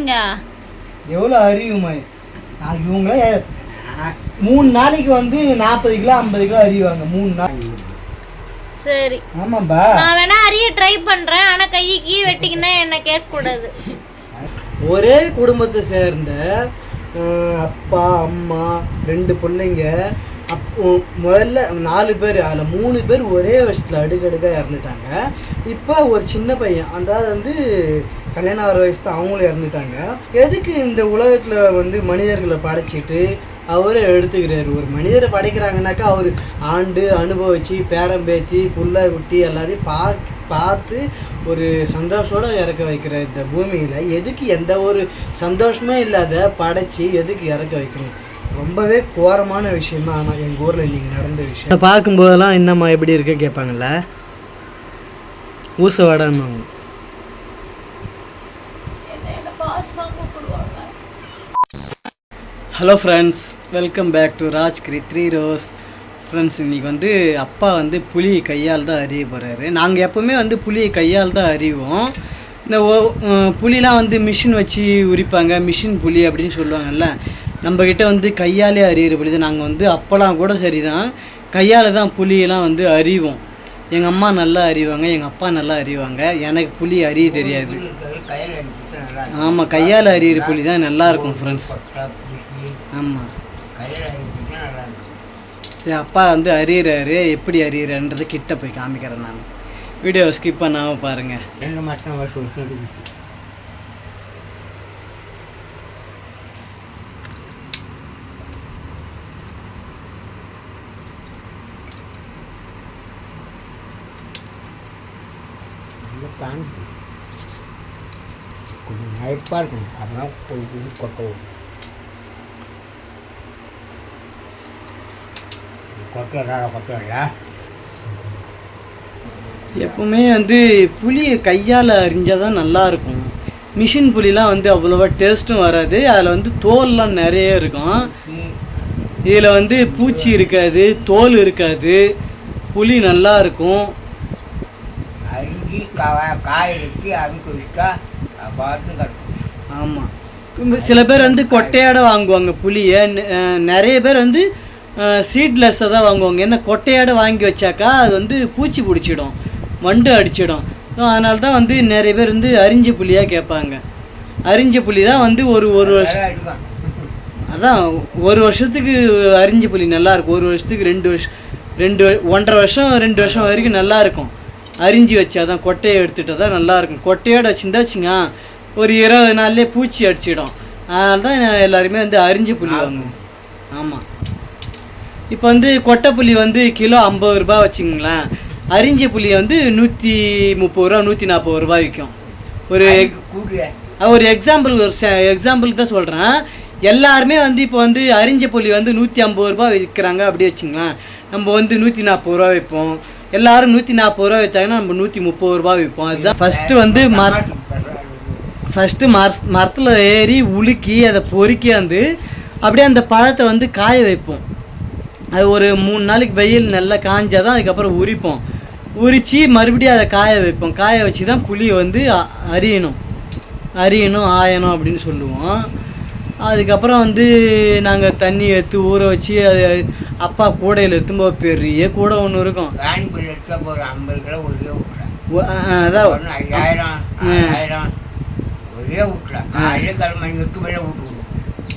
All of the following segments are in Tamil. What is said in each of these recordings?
அறிவீங்க? எவ்வளோ அறிவுமா இவங்கள 3 நாளைக்கு வந்து 40 கிலோ 50 கிலோ அறிவாங்க 3 நாள். சரி ஆமாம்பா, நான் வேணா அறிய ட்ரை பண்றேன். ஆனா கைக்கு வெட்டிக்கினா என்ன கேட்க கூடாது. ஒரே குடும்பத்தை சேர்ந்த அப்பா அம்மா 2 பிள்ளைங்க, முதல்ல 4 பேர், அதில் 3 பேர் ஒரே வருஷத்தில் அடுக்கடுக்காக இறந்துட்டாங்க. இப்போ ஒரு சின்ன பையன், அதாவது வந்து கல்யாணம் 6 வயசு தான், அவங்களும் இறந்துட்டாங்க. எதுக்கு இந்த உலகத்தில் வந்து மனிதர்களை படைச்சிட்டு அவரே எடுத்துக்கிறாரு? ஒரு மனிதரை படைக்கிறாங்கனாக்கா அவர் ஆண்டு அனுபவித்து பேரம்பேத்தி புள்ள குட்டி எல்லாத்தையும் பார்த்து ஒரு சந்தோஷத்தோடு இறக்க வைக்கிற இந்த பூமியில் எதுக்கு எந்த ஒரு சந்தோஷமே இல்லாத படைச்சி எதுக்கு இறக்க வைக்கணும்? ரொம்பவே கோரமான விஷயம் தான். ஆனால் எங்கள் ஊரில் இன்றைக்கி நடந்த விஷயம் பார்க்கும்போதெல்லாம் என்னம்மா எப்படி இருக்க கேட்பாங்கல்ல, ஊச வாடான்னு. Hello friends, welcome back to Rajgiri 3 rose. Friends, இன்றைக்கி வந்து அப்பா வந்து புளி கையால் தான் அறிய போகிறாரு. நாங்கள் எப்போவுமே வந்து புளியை கையால் தான் அறிவோம். இந்த புளிலாம் வந்து மிஷின் வச்சு உரிப்பாங்க, மிஷின் புளி அப்படின்னு சொல்லுவாங்கல்ல. நம்மக்கிட்ட வந்து கையாலே அறியிற புளி தான். நாங்கள் வந்து அப்போலாம் கூட சரி தான் கையால் தான் புளியெல்லாம் வந்து அறிவோம். எங்கள் அம்மா நல்லா அறிவாங்க, எங்கள் அப்பா நல்லா அறிவாங்க. எனக்கு புளி அறிய தெரியாது. ஆமாம், கையால் அறியிற புளி தான் நல்லாயிருக்கும் ஃப்ரெண்ட்ஸ். ஆமாம், சரி, அப்பா வந்து அறியிறாரு. எப்படி அறியிறான்றது கிட்ட போய் காமிக்கிறேன் நான். வீடியோ ஸ்கிப் பண்ணாமல் பாருங்கள். 2 மாதம் வருஷம் கொஞ்சம் நயப்பாக இருக்கும். அதெல்லாம் கொட்டவும் எப்பவுமே வந்து புளியை கையால் அரிஞ்சால் தான் நல்லாயிருக்கும். மிஷின் புளிலாம் வந்து அவ்வளோவா டேஸ்ட்டும் வராது. அதில் வந்து தோல்லாம் நிறைய இருக்கும். இதில் வந்து பூச்சி இருக்காது, தோல் இருக்காது, புளி நல்லா இருக்கும். அரிஞ்சி காய வச்சு அதுக்கு விற்கா ஆமாம். சில பேர் வந்து கொட்டையோட வாங்குவாங்க புளியை. நிறைய பேர் வந்து சீட்லெஸ்ஸை தான் வாங்குவாங்க. ஏன்னா கொட்டையோட வாங்கி வச்சாக்கா அது வந்து பூச்சி பிடிச்சிடும், வண்டு அடிச்சிடும். அதனால தான் வந்து நிறைய பேர் வந்து அரிஞ்ச புளியாக கேட்பாங்க. அரிஞ்ச புளி தான் வந்து ஒரு வருஷம், அதான் 1 வருஷத்துக்கு அரிஞ்ச புளி நல்லாயிருக்கும். 1 வருஷத்துக்கு 2 வருஷம், 1.5 வருஷம் 2 வருஷம் வரைக்கும் நல்லாயிருக்கும். அரிஞ்சு வச்சா தான், கொட்டையை எடுத்துகிட்டா தான் நல்லாயிருக்கும். கொட்டையோடு வச்சுருந்தா வச்சுங்க ஒரு 20 நாள்லேயே பூச்சி அடிச்சிடும். அதனால தான் எல்லாருமே வந்து அரிஞ்ச புளி வாங்குவோம். ஆமாம், இப்போ வந்து கொட்டை புளி வந்து கிலோ 50 ரூபா வச்சுங்களேன். அரிஞ்ச புளி வந்து 130 ரூபா 140 ரூபா விற்கும். ஒரு எக்ஸாம்பிளுக்கு தான் சொல்கிறேன். எல்லாருமே வந்து இப்போ வந்து அரிஞ்ச புளி வந்து 150 ரூபா விற்கிறாங்க அப்படி வச்சுங்களேன். நம்ம வந்து 140 ரூபா விற்போம். எல்லோரும் 140 ரூபா விற்றாங்கன்னா நம்ம 130 ரூபா விற்போம். அதுதான் ஃபஸ்ட்டு வந்து மரத்தில் ஏறி உலுக்கி அதை பொறுக்கி வந்து அப்படியே அந்த பழத்தை வந்து காய வைப்போம். அது ஒரு 3 நாளைக்கு வெயில் நல்லா காய்ஞ்சால் தான் அதுக்கப்புறம் உரிப்போம். உரித்து மறுபடியும் அதை காய வைப்போம். காய வச்சு தான் புளியை வந்து அரியணும் ஆயணும் அப்படின்னு சொல்லுவோம். அதுக்கப்புறம் வந்து நாங்கள் தண்ணி எடுத்து ஊற வச்சு அது அப்பா கூடையில் எடுத்தும்போது பெரிய கூடை ஒன்று இருக்கும். அதான்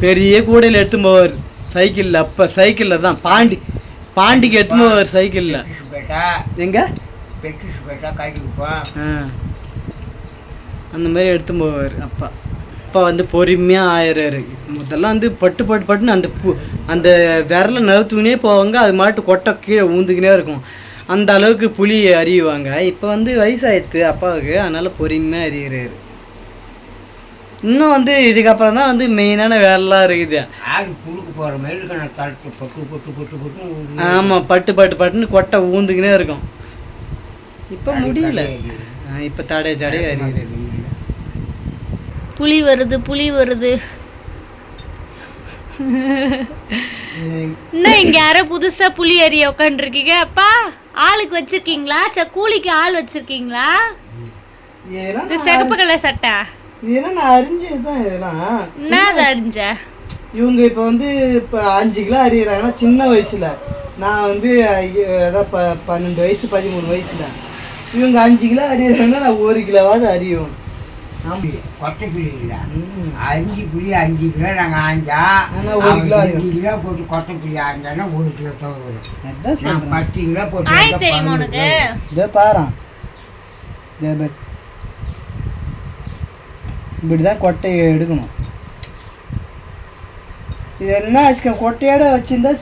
பெரிய கூடையில் எடுத்துன்னு போவார் சைக்கிளில். அப்போ சைக்கிளில் தான் பாண்டிக்கு எடுத்துன்னு போவார் சைக்கிளில். எங்கே அந்த மாதிரி எடுத்துன்னு போவார் அப்பா. அப்பா வந்து பொறுமையாக ஆயிடுறாரு. முதல்ல வந்து பட்டுன்னு அந்த விரலை நறுத்துக்கினே போவாங்க. அது மாட்டு கொட்டை கீழே ஊந்துக்கினே இருக்கும். அந்த அளவுக்கு புளி அறியுவாங்க. இப்போ வந்து வயசாகிடுது அப்பாவுக்கு, அதனால் பொறுமையாக அறிகிறாரு. இன்னும் வந்து இதுக்கப்புறம் தான் வந்து மெயினான வேலைலாம் இருக்குது. ஆமாம், பட்டுன்னு கொட்டை ஊந்துக்கினே இருக்கும். இப்போ முடியல. இப்போ தடைய அறிகிறது. புளி வருது. என்ன இங்க யாரோ புதுசா புளி அறிய உட்காந்துருக்கீங்க? அப்பா ஆளுக்கு வச்சிருக்கீங்களா? கூலிக்கு ஆள் வச்சிருக்கீங்களா? இது சிகப்பு கலர் சட்டை இதெல்லாம் நான் அறிஞ்சது தான். இதெல்லாம் என்னது அறிஞ்ச? இவங்க இப்போ வந்து இப்போ 5 கிலோ அறிகிறாங்கன்னா சின்ன வயசில், நான் வந்து அதான் 12 வயசு 13 வயசில் இவங்க 5 கிலோ அறிகிறாங்கன்னா நான் 1 கிலோவாவது அறியும். கொட்டை புளி இல்லை, 5 புளி 5 கிலோ நாங்கள் ஆஞ்சா, ஆனால் 1 கிலோ 5 கிலோ போட்டு கொட்டை புளி ஆஞ்சானா 1 கிலோ தான் வரும். நான் 10 கிலோ போட்டு ஆய் தெரியுமா உனக்கு? இதோ பாரு, இப்படிதான் கொட்டையை எடுக்கணும். இது என்ன ஆச்சுக்க, கொட்டையோட வச்சிருந்தா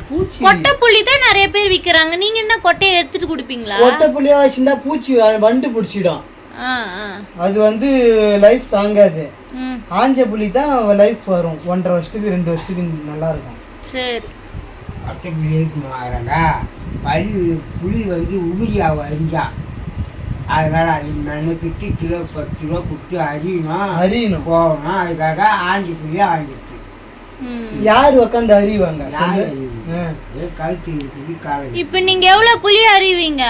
பூச்சி. கொட்டை புளி தான் நிறைய பேர் விக்கிறாங்க. நீங்க என்ன கொட்டையை எடுத்துட்டு குடிப்பீங்களா? கொட்டை புளியா வச்சிருந்தா பூச்சி வண்டு பிடிச்சிடும். அது வந்து லைஃப் தாங்காது. ஆஞ்ச புளி தான் லைஃப் வரும். 1.5 வருஷத்துக்கு 2 வருஷத்துக்கு நல்லா இருக்கும். சரி, கொட்டை புளி இருக்குமாங்க. புளி வந்து உமிரியாவை அறிஞ்சா, அதனால அது மெனக்கிட்டு கிலோ 10 கிலோ கொடுத்து அறியணும் போகணும். அதுக்காக ஆஞ்சி புளியா ஆஞ்சிட்டு யார் உக்காந்து அறிவாங்க? கழுத்து இருக்குது காலை. இப்ப நீங்க எவ்வளவு புளி அறிவீங்க?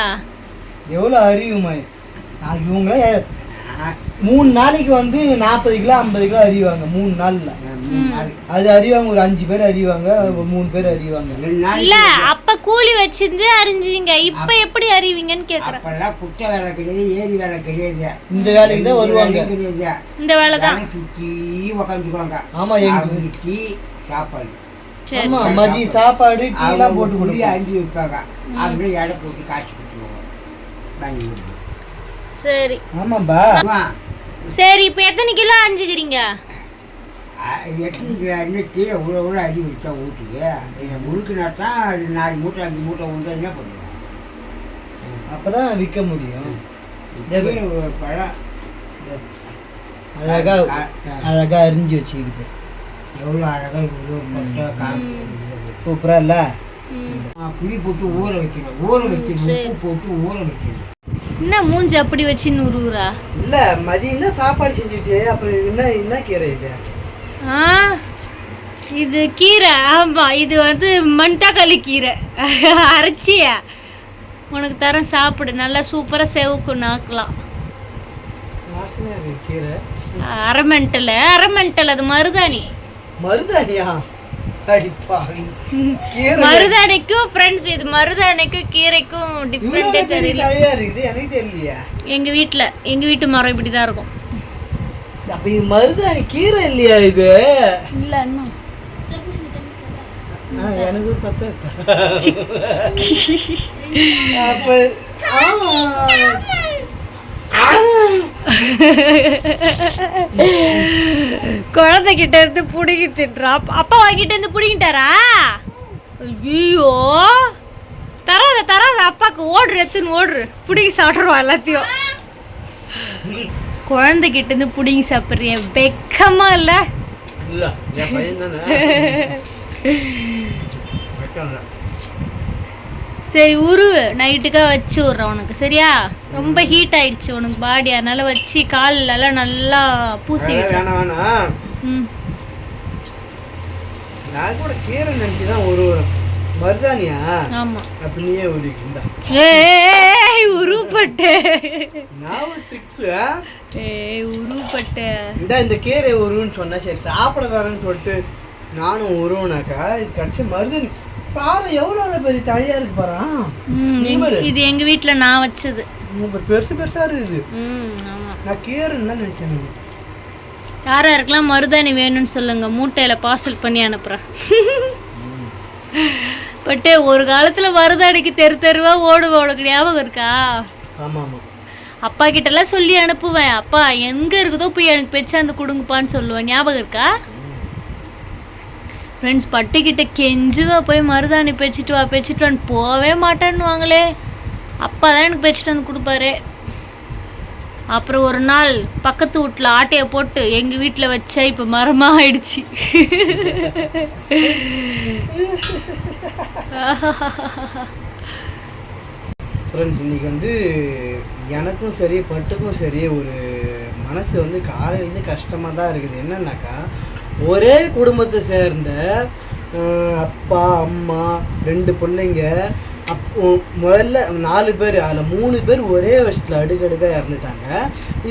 எவ்வளோ அறிவுமா இவங்கள 3 நாளைக்கு வந்து 40 கிலோ 50 கிலோ அறிவாங்க. 3 நாள்ல அது அறிவாங்க. ஒரு 5 பேர் அறிவாங்க, 3 பேர் அறிவாங்க. இல்ல, அப்ப கூலி வச்சிருந்து அறிஞ்சீங்க, இப்ப எப்படி அறிவீங்கன்னு கேக்குறேன். அப்பெல்லாம் குட்டை வேலை கிடையாது, ஏரி வேலை கிடையாது. இந்த வேலைக்கு தான் வருவாங்க. கிடையாது, இந்த வேலை தான் சுற்றி உக்காந்துக்குவாங்க. ஆமா, எங்க டீ சாப்பாடு. ஆமா, மதிய சாப்பாடு டீ எல்லாம் போட்டு குடி அஞ்சு வைப்பாங்க. அப்படியே எடை போட்டு காசு கொடுத்துருவாங்க. சரி, ஆமாம்பா. சரி, இப்ப எத்தனை கிலோ அஞ்சுக்கிறீங்க? 8 கிலோ கீழே உள்ள அடி வச்சா ஊட்டிக்கு முழுக்கினா தான் 4 மூட்டை 5 மூட்டை உண்டா என்ன பண்ணுவோம்? அப்பதான் விற்க முடியும். பழம் அழகா அழகா அரிஞ்சு வச்சுக்கிது. எவ்வளோ அழகாக இவ்வளோ கொட்டை காம்பு சூப்பரா இல்ல? புளி போட்டு ஊற வைக்கணும். ஊற வச்சு உப்பு போட்டு ஊற வைக்கணும். என்ன மூஞ்சி அப்படி வச்சு நுறுறா? இல்ல, மதியம் தான் சாப்பாடு செஞ்சுட்டு அப்புறம் இது என்ன கீரை இது? இது கீரை. ஆமா, இது வந்து மண்டைக்காளி கீரை. அரைச்சியா உனக்கு தரேன், சாப்பிடு. நல்லா சூப்பரா செவுக்கு நாக்கலாம். வாசனை இருக்கு கீரை. அரமெண்டல் அது மருதாணி. மருதாணியா? அடிப்பாவி. மருதாணிக்கும் ஃப்ரெண்ட்ஸ், இது மருதாணிக்கும் கீரைக்கும் டிஃபரெண்டே தெரியல. இருக்குது எனக்கு தெரியலையா? எங்க வீட்டு மரம் இப்படிதான் இருக்கும். அப்ப இது மருதாணி கீரை இல்லையா இது? இல்ல அண்ணா, எனக்கு பத்த அப்ப குழந்தைகிட்ட இருந்து புடுங்கி திட்டுறா. அப்பா வாங்கிட்டு இருந்து புடுங்கிட்டாரா? ஐயோ, தராத அப்பாக்கு. ஓடுறு புடுங்கி சாப்பிட்ருவா எல்லாத்தையும். குழந்தைகிட்ட இருந்து புடுங்கி சாப்பிட்றிய, வெக்கமா இல்ல? சரி, உருவு. நைட்டுக்கா வச்சு விட்றேன் உனக்கு, சரியா? ரொம்ப ஹீட் ஆயிடுச்சு உனக்கு பாடி, அதனால வச்சு காலெல்லாம் நல்லா பூசி. வேணாம். நான் கூட கீரை நினைச்சுதான் ஒரு மருதானியா? ஆமா. அப்ப நீயே உருவிக்கிண்டா. உருப்பட்டு நான் ஒரு ட்ரிக்ஸ். உருப்பட்டு இந்த கீரை உருவுன்னு சொன்னா சரி சாப்பிட வரேன்னு சொல்லிட்டு நானும் உருவனாக்கா இது கடிச்சு மருதானி பாரு எவ்வளோ பெரிய தழையா இருக்கு பாரு. இது எங்க வீட்டுல நான் வச்சது. பெருசா இருக்குது. நான் கீரைன்னு தான் நினைச்சேன். யாருக்கெல்லாம் மருதாணி வேணும்னு சொல்லுங்க, மூட்டையில பார்சல் பண்ணி அனுப்புறேன். பட்டு ஒரு காலத்துல மருதாணிக்கு தெருவா ஓடுவோம், ஞாபகம் இருக்கா? ஆமா ஆமா. அப்பா கிட்டலாம் சொல்லி அனுப்புவேன், அப்பா எங்க இருக்குதோ போய் எனக்கு பெச்சாந்து கொடுங்கப்பான்னு சொல்லுவேன், ஞாபகம் இருக்கா? ஃப்ரெண்ட்ஸ், பட்டுக்கிட்ட கெஞ்சுவா போய் மருதாணி பெச்சிட்டு வான்னு போவே மாட்டேன்னுவாங்களே. அப்பா தான் எனக்கு பெச்சிட்டு வந்து கொடுப்பாரு. அப்புறம் ஒரு நாள் பக்கத்து வீட்டில் ஆட்டையை போட்டு எங்கள் வீட்டில் வச்சா இப்போ மரமாக ஆயிடுச்சு. ஃப்ரெண்ட்ஸ், இன்றைக்கி வந்து எனக்கும் சரி பட்டுக்கும் சரி ஒரு மனசு வந்து காலையிலேருந்து கஷ்டமாக தான் இருக்குது. என்னன்னாக்கா ஒரே குடும்பத்தை சேர்ந்த அப்பா அம்மா 2 பிள்ளைங்க முதல்ல 4 பேர், அதில் 3 பேர் ஒரே வருஷத்தில் அடுக்கடுக்காக இறந்துட்டாங்க.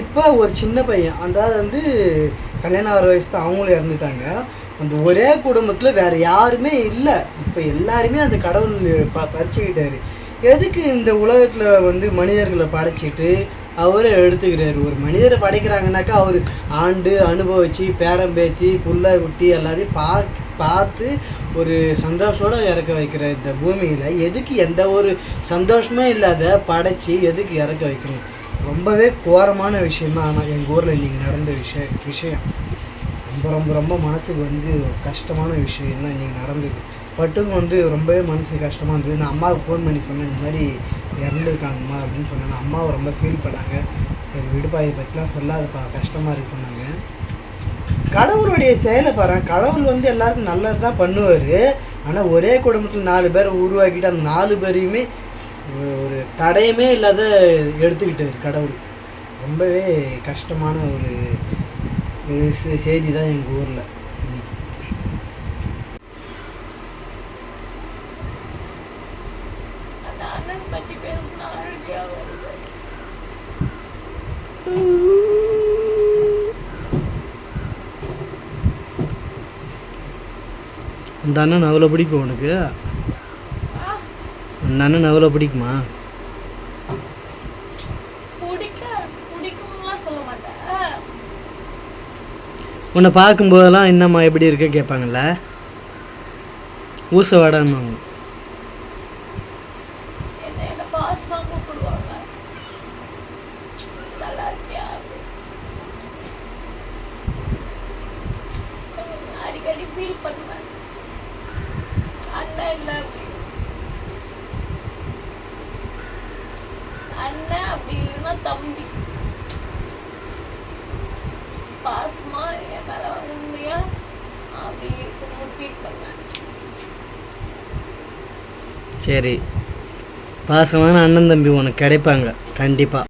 இப்போ ஒரு சின்ன பையன், அதாவது வந்து கல்யாணம் ஆகிற வயசு தான், அவங்களும் இறந்துட்டாங்க. அந்த ஒரே குடும்பத்தில் வேறு யாருமே இல்லை. இப்போ எல்லாருமே அந்த கடவுள் பறிச்சுக்கிட்டாரு. எதுக்கு இந்த உலகத்தில் வந்து மனிதர்களை படைச்சிட்டு அவரே எடுத்துக்கிறாரு? ஒரு மனிதரை படைக்கிறாங்கனாக்கா அவர் ஆண்டு அனுபவித்து பேரம்பேத்தி புள்ள குட்டி எல்லாத்தையும் பார்த்து ஒரு சந்தோஷத்தோடு இறக்க வைக்கிற இந்த பூமியில் எதுக்கு எந்த ஒரு சந்தோஷமே இல்லாத படைச்சி எதுக்கு இறக்க வைக்கணும்? ரொம்பவே கோரமான விஷயந்தான். ஆனால் எங்கள் ஊரில் இன்றைக்கி நடந்த விஷயம் ரொம்ப ரொம்ப ரொம்ப மனசுக்கு வந்து கஷ்டமான விஷயம் தான் இன்றைக்கி நடந்தது. பட்டுக்கும் வந்து ரொம்பவே மனசுக்கு கஷ்டமாக இருந்தது. நான் அம்மாவுக்கு ஃபோன் பண்ணி சொன்னேன், இந்த மாதிரி இறந்துருக்காங்கம்மா அப்படின்னு சொன்னேன். அம்மாவை ரொம்ப ஃபீல் பண்ணாங்க. சரி விடுப்பா, இதை பற்றிலாம் சொல்லாதப்பா, கஷ்டமாக இருக்கு சொன்னாங்க. கடவுளுடைய செயலை பாருங்க. கடவுள் வந்து எல்லாருக்கும் நல்லது தான் பண்ணுவார். ஆனால் ஒரே குடும்பத்தில் 4 பேரை உருவாக்கிட்டு அந்த 4 பேரையுமே ஒரு தடையுமே இல்லாத எடுத்துக்கிட்டார் கடவுள். ரொம்பவே கஷ்டமான ஒரு செய்தி தான் எங்கள் ஊரில். அந்த அண்ணன் அவ்வளோ பிடிக்கும் உனக்கு? அந்த அண்ணன் அவ்வளோ பிடிக்குமா? உன்னை பார்க்கும்போதெல்லாம் என்னம்மா எப்படி இருக்க கேட்பாங்கல்ல, ஊச வாடான்னு. தம்பி பாசமா என் மேல உண்மையா அப்படி இருக்கணும் ஃபீல் பண்ணேன். சரி, பாசமான அண்ணன் தம்பி உனக்கு கிடைப்பாங்க கண்டிப்பாக.